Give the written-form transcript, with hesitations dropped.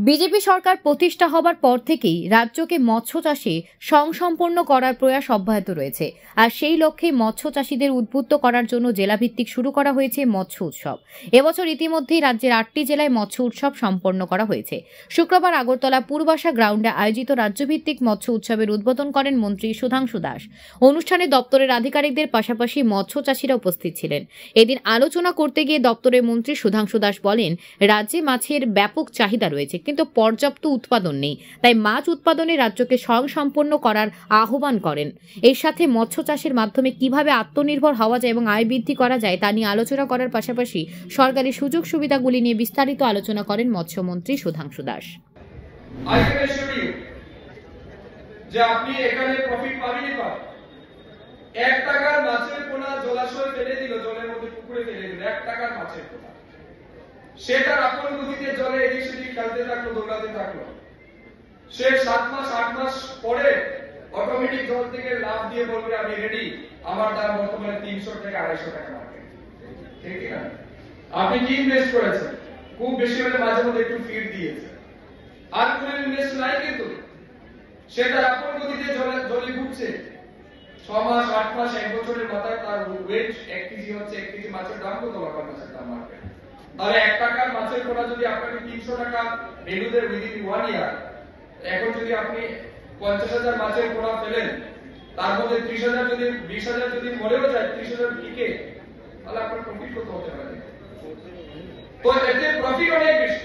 BJP সরকার প্রতিষ্ঠা হবার পর থেকেই রাজ্যকে মৎস্য চাষে স্বয়ংসম্পূর্ণ করার প্রয়াস অব্যাহত রয়েছে। আর সেই লক্ষ্যে মৎস্য চাষীদের উদ্বুদ্ধ করার জন্য জেলাভিত্তিক শুরু করা হয়েছে মৎস্য উৎসব। এবছর ইতিমধ্যেই রাজ্যের 8টি জেলায় মৎস্য উৎসব সম্পন্ন করা হয়েছে। শুক্রবার আগরতলা পূর্বাশা গ্রাউন্ডে আয়োজিত রাজ্যভিত্তিক মৎস্য উৎসবের উদ্বোধন করেন মন্ত্রী সুধাংশু দাস। অনুষ্ঠানে দপ্তরের আধিকারিকদের পাশাপাশি মৎস্য চাষীরা উপস্থিত ছিলেন। এদিন আলোচনা করতে গিয়ে দপ্তরের মন্ত্রী সুধাংশু দাস বলেন, রাজ্যে মাছের ব্যাপক চাহিদা রয়েছে, কিন্তু পর্যাপ্ত উৎপাদন নেই। তাই মাছ উৎপাদনে রাজ্যকে স্বয়ংসম্পূর্ণ করার আহ্বান করেন। এর সাথে মৎস্য চাষের মাধ্যমে কিভাবে আত্মনির্ভর হওয়া যায় এবং আয় বৃদ্ধি করা যায় তা নিয়ে আলোচনা করার পাশাপাশি সরকারি সুযোগ সুবিধাগুলি নিয়ে বিস্তারিত আলোচনা করেন মৎস্যমন্ত্রী সুধাংশু দাস। যে আপনি এখানে প্রফিট পাবেনই পাবেন। 1 টাকার মাছের পোনা জলাশয় ফেলে দিল, জলের মধ্যে পুকুরে ফেলে দিল 1 টাকার মাছের পোনা। সেটার আপন গতিতে জলে এদিক সেদিক খেলতে থাকলো, দৌড়াতে থাকলো। সে 7 মাস 8 মাস পরে অটোমেটিক জল থেকে লাভ দিয়ে বলবে আমি রেডি, আমার দাম বর্তমানে 300 থেকে 250 টাকা মার্কেট। ঠিক না? আপনি কি ইনভেস্ট করেছেন? খুব বেশি হলে মাঝে মধ্যে একটু ফিড দিয়েছে, আর কোনো ইনভেস্ট নাই, কিন্তু সেটা আপন গতিতে জলে ঘুরছে। 6 মাস 8 মাস 1 বছরের মাথায় তার ওয়েট 1 কেজি হচ্ছে। 1 কেজি মাছের দাম কত? লাখ মাছের দাম মার্কেট। তাহলে 1 টাকার মাছের পোনা যদি আপনাকে 300 টাকা ভ্যালুতে উইদিন 1 ইয়ার, এখন যদি আপনি 50,000 মাছের পোনা ফেলেন, তার মধ্যে 30,000 যদি 20,000 যদি মরেও যায়, 30,000 টিকে, তাহলে আপনার প্রফিট কত হতে পারে? তো এতে প্রফিট অনেক বেশি।